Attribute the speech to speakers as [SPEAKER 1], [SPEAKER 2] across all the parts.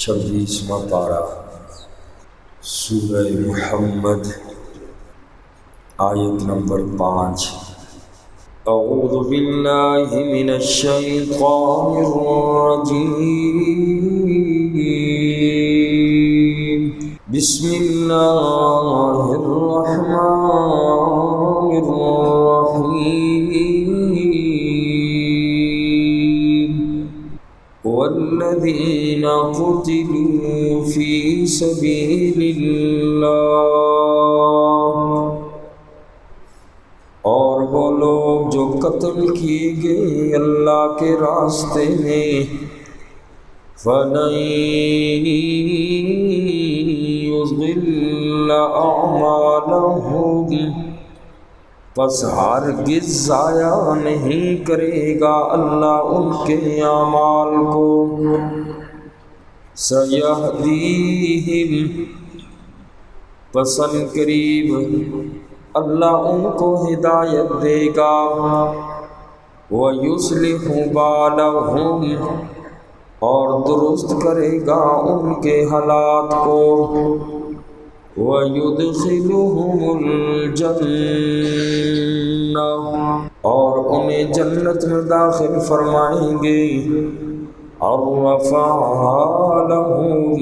[SPEAKER 1] 26واں پارہ سورہ محمد آیت نمبر 5۔ اعوذ باللہ من الشیطان الرجیم، بسم اللہ الرحمن الرحیم، والذین قتلوا فی سبیل اللہ، اور وہ لوگ جو قتل کیے گئے اللہ کے راستے میں، فَلَن يُضِلَّ أَعْمَالَهُمْ، پس ہرگز ضائع نہیں کرے گا اللہ ان کے اعمال کو، سَيَهْدِيهِمْ، پس ان قریب اللہ ان کو ہدایت دے گا، وَيُصْلِحُ بَالَهُمْ، اور درست کرے گا ان کے حالات کو، وَيُدْخِلُهُمُ الْجَنَّةَ، اور انہیں جنت میں داخل فرمائیں گے، عَرَّفَهَا لَهُمْ،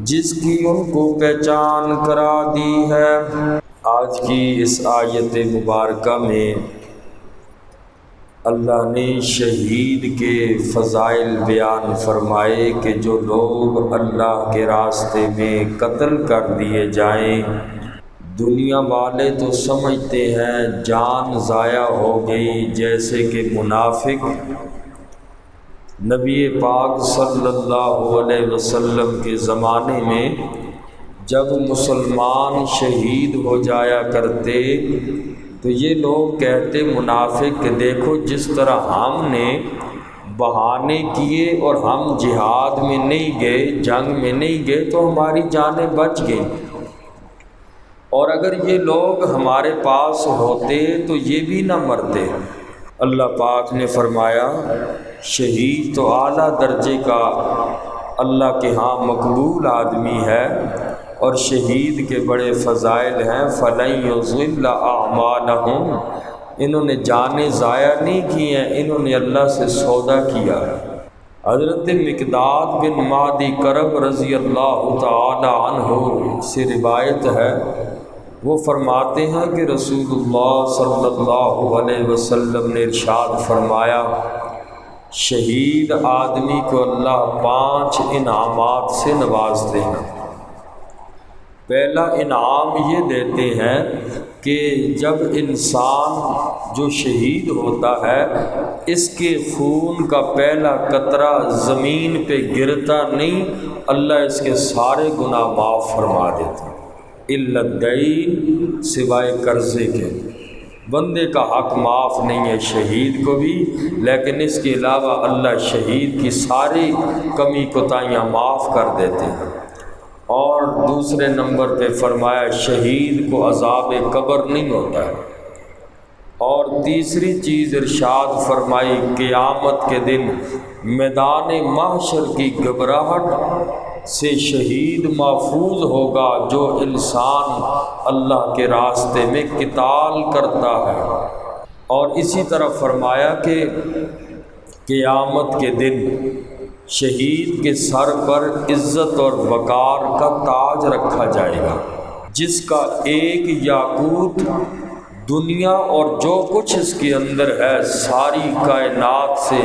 [SPEAKER 1] جس کی ان کو پہچان کرا دی ہے۔ آج کی اس آیت مبارکہ میں اللہ نے شہید کے فضائل بیان فرمائے کہ جو لوگ اللہ کے راستے میں قتل کر دیے جائیں، دنیا والے تو سمجھتے ہیں جان ضائع ہو گئی، جیسے کہ منافق نبی پاک صلی اللہ علیہ وسلم کے زمانے میں جب مسلمان شہید ہو جایا کرتے تو یہ لوگ کہتے منافق کہ دیکھو جس طرح ہم نے بہانے کیے اور ہم جہاد میں نہیں گئے، جنگ میں نہیں گئے تو ہماری جانیں بچ گئیں، اور اگر یہ لوگ ہمارے پاس ہوتے تو یہ بھی نہ مرتے۔ اللہ پاک نے فرمایا شہید تو اعلیٰ درجے کا اللہ کے ہاں مقبول آدمی ہے، اور شہید کے بڑے فضائل ہیں، فَلَن يُضِلَّ أَعْمَالَهُمْ، انہوں نے جانیں ضائع نہیں کی ہیں، انہوں نے اللہ سے سودا کیا۔ حضرت مقداد بن معدی کرب رضی اللہ تعالی عنہ سے روایت ہے، وہ فرماتے ہیں کہ رسول اللہ صلی اللہ علیہ وسلم نے ارشاد فرمایا شہید آدمی کو اللہ 5 انعامات سے نوازتے ہیں۔ پہلا انعام یہ دیتے ہیں کہ جب انسان جو شہید ہوتا ہے اس کے خون کا پہلا قطرہ زمین پہ گرتا نہیں، اللہ اس کے سارے گناہ معاف فرما دیتا، الا الدین، سوائے قرضے کے۔ بندے کا حق معاف نہیں ہے شہید کو بھی، لیکن اس کے علاوہ اللہ شہید کی ساری کمی کوتاہیاں معاف کر دیتے ہیں۔ اور دوسرے نمبر پہ فرمایا شہید کو عذاب قبر نہیں ہوتا ہے۔ اور تیسری چیز ارشاد فرمائی قیامت کے دن میدان محشر کی گھبراہٹ سے شہید محفوظ ہوگا جو انسان اللہ کے راستے میں قتال کرتا ہے۔ اور اسی طرح فرمایا کہ قیامت کے دن شہید کے سر پر عزت اور وقار کا تاج رکھا جائے گا، جس کا ایک یاقوت دنیا اور جو کچھ اس کے اندر ہے ساری کائنات سے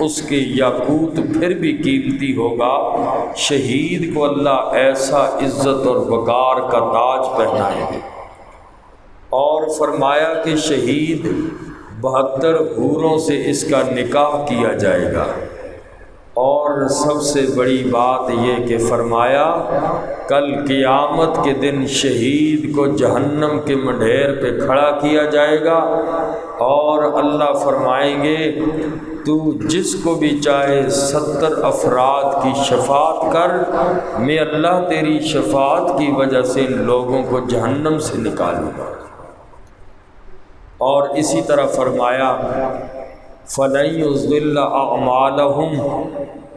[SPEAKER 1] اس کے یاقوت پھر بھی قیمتی ہوگا۔ شہید کو اللہ ایسا عزت اور وقار کا تاج پہنائیں گے۔ اور فرمایا کہ شہید 72 حوروں سے اس کا نکاح کیا جائے گا۔ اور سب سے بڑی بات یہ کہ فرمایا کل قیامت کے دن شہید کو جہنم کے منڈھیر پہ کھڑا کیا جائے گا، اور اللہ فرمائیں گے تو جس کو بھی چاہے 70 افراد کی شفاعت کر، میں اللہ تیری شفاعت کی وجہ سے ان لوگوں کو جہنم سے نکالوں گا۔ اور اسی طرح فرمایا فَلَن يُضِلَّ أَعْمَالَهُمْ،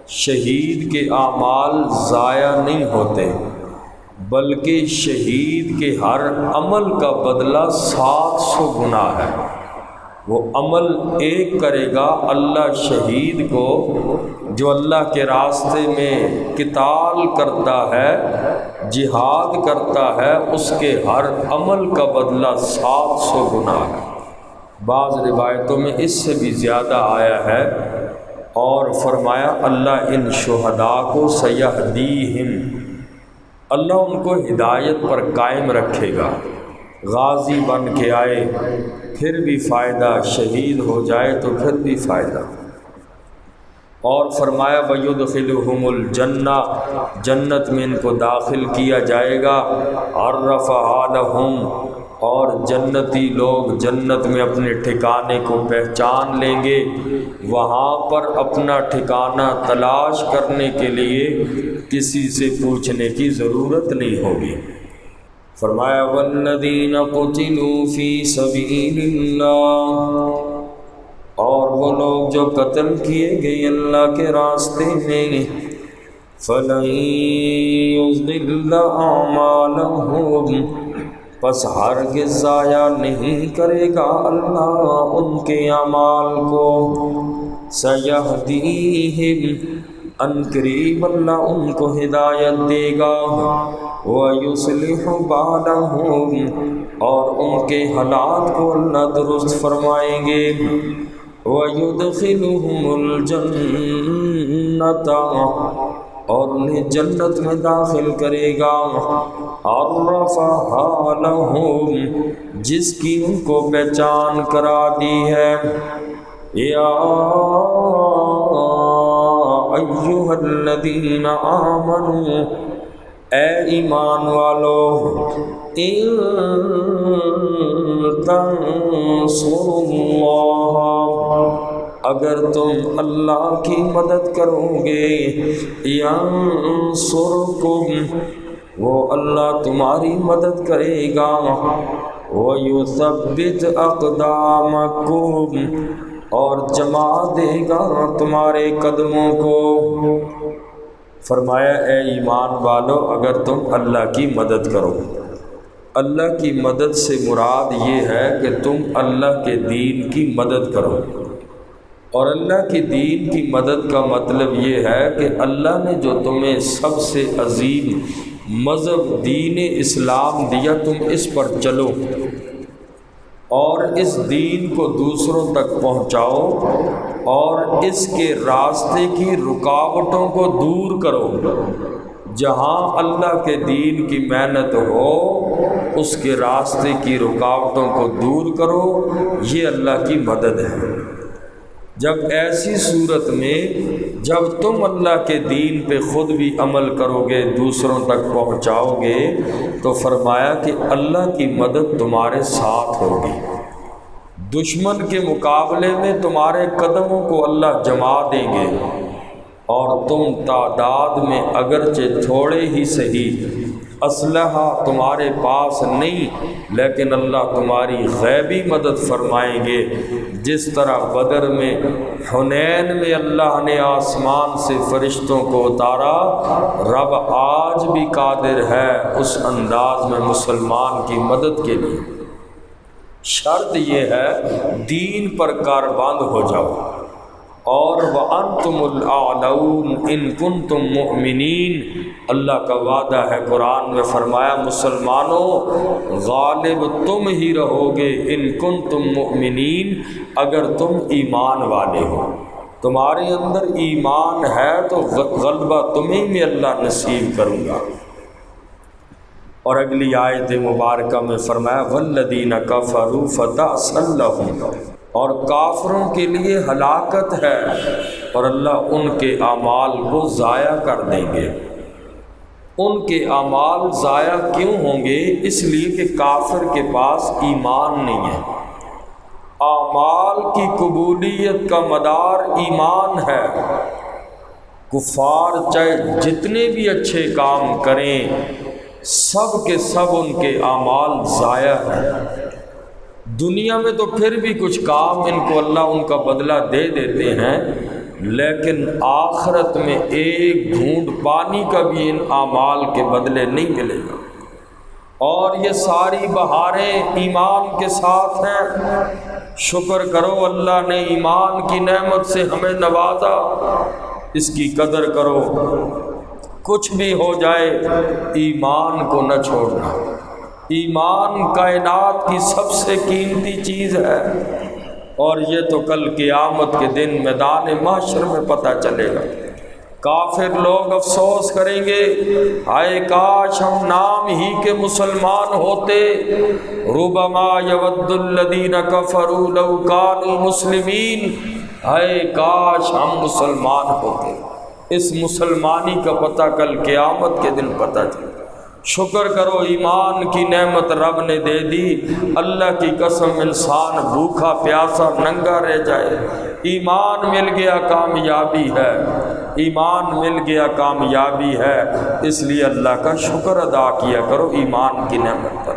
[SPEAKER 1] شہید کے اعمال ضائع نہیں ہوتے، بلکہ شہید کے ہر عمل کا بدلہ 700 گنا ہے۔ وہ عمل ایک کرے گا، اللہ شہید کو جو اللہ کے راستے میں قتال کرتا ہے، جہاد کرتا ہے، اس کے ہر عمل کا بدلہ 700 گنا ہے۔ بعض روایتوں میں اس سے بھی زیادہ آیا ہے، اور فرمایا اللہ ان شہداء کو سیہدیہم، اللہ ان کو ہدایت پر قائم رکھے گا۔ غازی بن کے آئے پھر بھی فائدہ، شہید ہو جائے تو پھر بھی فائدہ۔ اور فرمایا وَيُدْخِلُهُمُ الْجَنَّةَ، جنت میں ان کو داخل کیا جائے گا۔ عَرَّفَهَا لَهُمْ، اور جنتی لوگ جنت میں اپنے ٹھکانے کو پہچان لیں گے، وہاں پر اپنا ٹھکانہ تلاش کرنے کے لیے کسی سے پوچھنے کی ضرورت نہیں ہوگی۔ فرمایا وَالَّذِينَ قُتِلُوا فِي سَبِيلِ اللَّهِ، اور وہ لوگ جو قتل کیے گئے اللہ کے راستے میں، فَلَن يُضِلَّ أَعْمَالَهُمْ، پس ہرگز ضائع نہیں کرے گا اللہ ان کے اعمال کو۔ سَيَهْدِيهِمْ، ان قریب اللہ ان کو ہدایت دے گا۔ وَيُصْلِحُ بَالَهُمْ، اور ان کے حالات کو اللہ درست فرمائیں گے۔ وَيُدْخِلُهُمُ الْجَنَّةَ، اور انہیں جنت میں داخل کرے گا۔ عَرَّفَهَا لَهُمْ، جس کی ان کو پہچان کرا دی ہے۔ یا ایھا الذین آمنوا، اے ایمان والو، ان تنصروا اللہ، اگر تم اللہ کی مدد کرو گے، ینصرکم، وہ اللہ تمہاری مدد کرے گا۔ وَيُثَبِّتْ أَقْدَامَكُمْ، اور جما دے گا تمہارے قدموں کو۔ فرمایا اے ایمان والو، اگر تم اللہ کی مدد کرو، اللہ کی مدد سے مراد یہ ہے کہ تم اللہ کے دین کی مدد کرو، اور اللہ کے دین کی مدد کا مطلب یہ ہے کہ اللہ نے جو تمہیں سب سے عظیم مذہب دین اسلام دیا، تم اس پر چلو اور اس دین کو دوسروں تک پہنچاؤ، اور اس کے راستے کی رکاوٹوں کو دور کرو۔ جہاں اللہ کے دین کی محنت ہو، اس کے راستے کی رکاوٹوں کو دور کرو، یہ اللہ کی مدد ہے۔ جب ایسی صورت میں جب تم اللہ کے دین پہ خود بھی عمل کرو گے، دوسروں تک پہنچاؤ گے، تو فرمایا کہ اللہ کی مدد تمہارے ساتھ ہوگی۔ دشمن کے مقابلے میں تمہارے قدموں کو اللہ جما دیں گے، اور تم تعداد میں اگرچہ تھوڑے ہی صحیح، اسلحہ تمہارے پاس نہیں، لیکن اللہ تمہاری غیبی مدد فرمائیں گے۔ جس طرح بدر میں، حنین میں اللہ نے آسمان سے فرشتوں کو اتارا، رب آج بھی قادر ہے اس انداز میں مسلمان کی مدد کے لیے۔ شرط یہ ہے دین پر کاربند ہو جاؤ، اور وَأَنْتُمُ الْأَعْلَوْنَ إِن كُنتُم مُؤْمِنِينَ، اللہ کا وعدہ ہے قرآن میں، فرمایا مسلمانوں غالب تم ہی رہو گے، ان کنتم مؤمنین، اگر تم ایمان والے ہو، تمہارے اندر ایمان ہے تو غلبہ تمہیں میں اللہ نصیب کروں گا۔ اور اگلی آیت مبارکہ میں فرمایا وَالَّذِينَ كَفَرُوا فَتَعْسًا لَّهُمْ، اور کافروں کے لیے ہلاکت ہے، اور اللہ ان کے اعمال کو ضائع کر دیں گے۔ ان کے اعمال ضائع کیوں ہوں گے؟ اس لیے کہ کافر کے پاس ایمان نہیں ہے۔ اعمال کی قبولیت کا مدار ایمان ہے۔ کفار چاہے جتنے بھی اچھے کام کریں، سب کے سب ان کے اعمال ضائع ہیں۔ دنیا میں تو پھر بھی کچھ کام ان کو اللہ ان کا بدلہ دے دیتے ہیں، لیکن آخرت میں ایک گھونٹ پانی کا بھی ان اعمال کے بدلے نہیں ملے گا۔ اور یہ ساری بہاریں ایمان کے ساتھ ہیں۔ شکر کرو اللہ نے ایمان کی نعمت سے ہمیں نوازا، اس کی قدر کرو۔ کچھ بھی ہو جائے ایمان کو نہ چھوڑنا۔ ایمان کائنات کی سب سے قیمتی چیز ہے، اور یہ تو کل قیامت کے دن میدان محشر میں پتہ چلے گا۔ کافر لوگ افسوس کریں گے، ہائے کاش ہم نام ہی کے مسلمان ہوتے۔ ربما یود الذین کفروا لو کانوا مسلمین، ہائے کاش ہم مسلمان ہوتے۔ اس مسلمانی کا پتہ کل قیامت کے دن پتہ چلے۔ شکر کرو ایمان کی نعمت رب نے دے دی۔ اللہ کی قسم انسان بھوکا پیاسا ننگا رہ جائے، ایمان مل گیا کامیابی ہے، ایمان مل گیا کامیابی ہے۔ اس لیے اللہ کا شکر ادا کیا کرو ایمان کی نعمت پر۔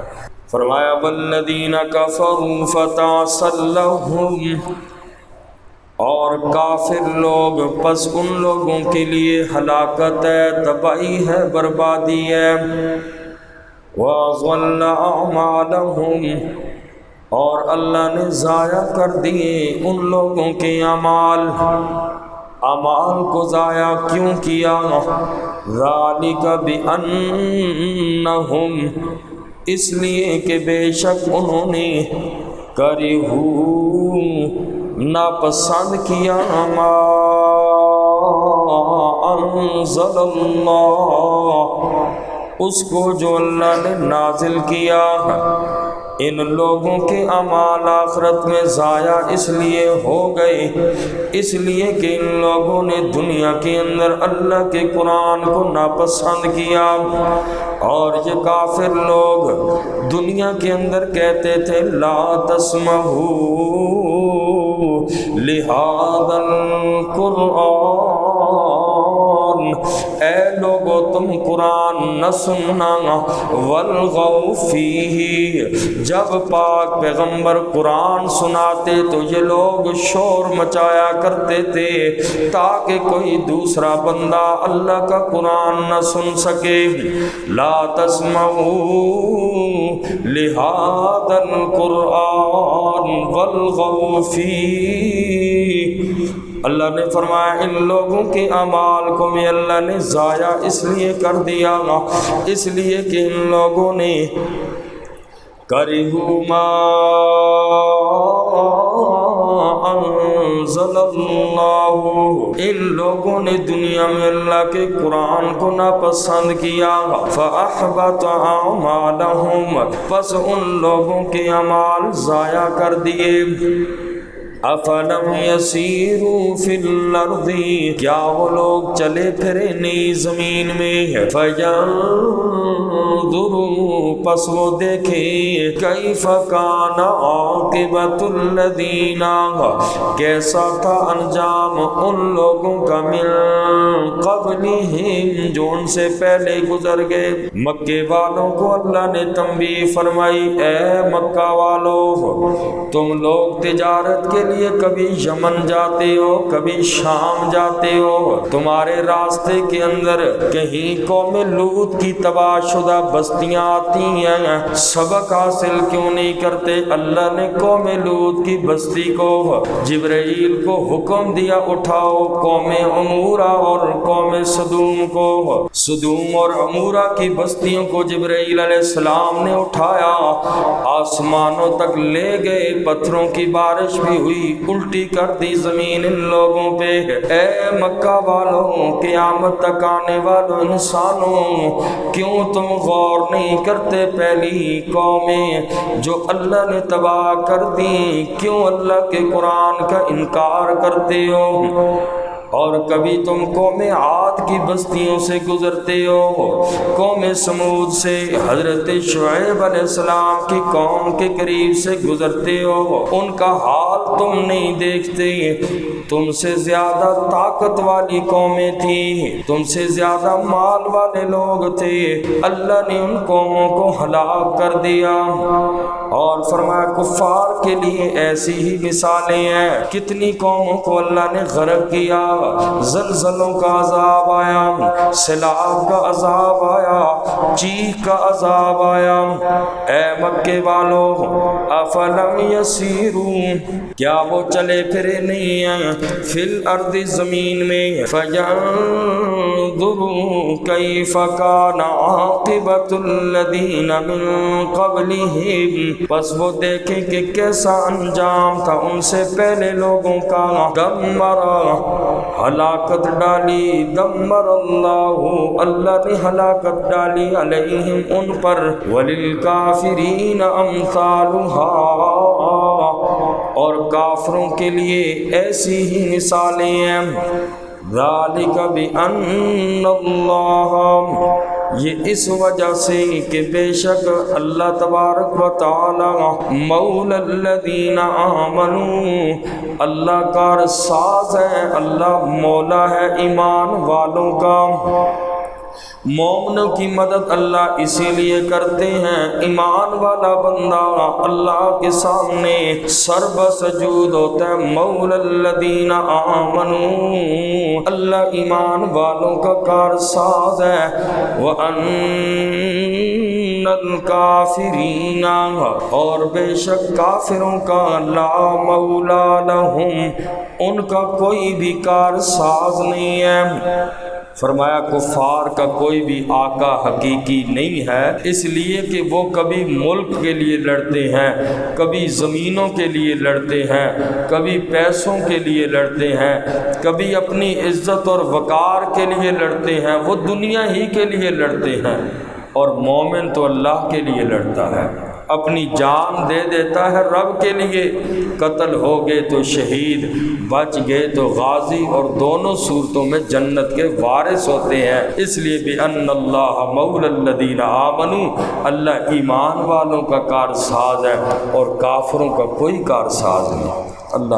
[SPEAKER 1] فرمایا والذین کفروا فتعسر لهم، اور کافر لوگ پس ان لوگوں کے لیے ہلاکت ہے، تباہی ہے، بربادی ہے۔ وَأَضَلَّ أَعْمَالَهُمْ، اور اللہ نے ضائع کر دیے ان لوگوں کے اعمال۔ اعمال کو ضائع کیوں کیا؟ ذَلِكَ بِأَنَّهُمْ، اس لیے کہ بے شک انہوں نے کَرِہُوا، ناپسند کیا، ما انزل اللہ، اس کو جو اللہ نے نازل کیا۔ ان لوگوں کے اعمال آخرت میں ضائع اس لیے ہو گئے، اس لیے کہ ان لوگوں نے دنیا کے اندر اللہ کے قرآن کو ناپسند کیا۔ اور یہ کافر لوگ دنیا کے اندر کہتے تھے لا تسمعوا لہذا القرآن، اے لوگو تم قرآن نہ سننا، والغوا فیہ، جب پاک پیغمبر قرآن سناتے تو یہ لوگ شور مچایا کرتے تھے تاکہ کوئی دوسرا بندہ اللہ کا قرآن نہ سن سکے۔ لا تسمعوا لہذا القرآن والغوا فیہ، اللہ نے فرمایا ان لوگوں کے اعمال کو میں اللہ نے ضائع اس لیے کر دیا، اس لیے کہ ان لوگوں نے کرہوا ما انزل اللہ، ان لوگوں نے دنیا میں اللہ کے قرآن کو ناپسند کیا۔ فاحبط اعمالہم، پس ان لوگوں کے اعمال ضائع کر دیے۔ افلم یسیروا فی الارض، کیا وہ لوگ چلے پھرے نہیں زمین میں، فینظروا، پس وہ دیکھے، کیف کان عاقبۃ الذین، کیسا تھا انجام ان لوگوں کا، من قبلہم، جو ان سے پہلے گزر گئے۔ مکے والوں کو اللہ نے تنبیہ فرمائی، اے مکہ والو، تم لوگ تجارت کے لیے کبھی یمن جاتے ہو، کبھی شام جاتے ہو، تمہارے راستے کے اندر کہیں قوم لوط کی تباہ شدہ بستیاں آتی ہیں، سبق حاصل کیوں نہیں کرتے؟ اللہ نے قوم لوط کی بستی کو جبرائیل کو حکم دیا، اٹھاؤ قوم عمورہ اور قوم صدوم کو۔ صدوم اور عمورہ کی بستیوں کو جبرائیل علیہ السلام نے اٹھایا، آسمانوں تک لے گئے، پتھروں کی بارش بھی ہوئی، الٹی کر دی زمین ان لوگوں پہ۔ اے مکہ والوں، قیامت تک آنے والوں انسانوں، کیوں تم غور نہیں کرتے پہلی قومیں جو اللہ نے تباہ کر دی، کیوں اللہ کے قرآن کا انکار کرتے ہو؟ اور کبھی تم قوم عاد کی بستیوں سے گزرتے ہو، قوم سمود سے، حضرت شعیب علیہ السلام کی قوم کے قریب سے گزرتے ہو، ان کا حال تم نہیں دیکھتے، تم سے زیادہ طاقت والی قومیں تھیں، تم سے زیادہ مال والے لوگ تھے، اللہ نے ان قوموں کو ہلاک کر دیا۔ اور فرمایا کفار کے لیے ایسی ہی مثالیں ہیں، کتنی قوموں کو اللہ نے غرق کیا، زلزلوں کا عذاب آیا، سیلاب کا عذاب آیا، چیخ کا عذاب آیا۔ اے مکے والو افلم یسیرون، کیا وہ چلے پھرے نہیں ہیں فی الارض زمین میں، فینظروا کیف کان عاقبۃ الذین من قبلہم، بس وہ دیکھیں کہ کیسا انجام تھا ان سے پہلے لوگوں کا۔ دمر، ہلاکت ڈالی، دمر اللہ، اللہ نے ہلاکت ڈالی علیہم ان پر، وللکافرین امثالها، اور کافروں کے لیے ایسی ہی مثالیں ہیں۔ ذالک بأن اللہ، یہ اس وجہ سے کہ بے شک اللہ تبارک و تعالی مولا الذین آمنوا، اللہ کار ساز ہے، اللہ مولا ہے ایمان والوں کا۔ مومنوں کی مدد اللہ اسی لیے کرتے ہیں، ایمان والا بندہ اللہ کے سامنے سر بسجود ہوتا ہے۔ مولا الذین آمنوا، اللہ ایمان والوں کا کارساز ہے۔ وَأَنَّ الْكَافِرِينَ، اور بے شک کافروں کا لا مولا لہم، ان کا کوئی بھی کارساز نہیں ہے۔ فرمایا کفار کا کوئی بھی آقا حقیقی نہیں ہے، اس لیے کہ وہ کبھی ملک کے لیے لڑتے ہیں، کبھی زمینوں کے لیے لڑتے ہیں، کبھی پیسوں کے لیے لڑتے ہیں، کبھی اپنی عزت اور وقار کے لیے لڑتے ہیں، وہ دنیا ہی کے لیے لڑتے ہیں۔ اور مومن تو اللہ کے لیے لڑتا ہے، اپنی جان دے دیتا ہے رب کے لیے، قتل ہو گئے تو شہید، بچ گئے تو غازی، اور دونوں صورتوں میں جنت کے وارث ہوتے ہیں۔ اس لیے بِأَنَّ اللَّهَ مَوْلَى الَّذِينَ آمَنُوا، اللہ ایمان والوں کا کارساز ہے اور کافروں کا کوئی کارساز نہیں۔ اللہ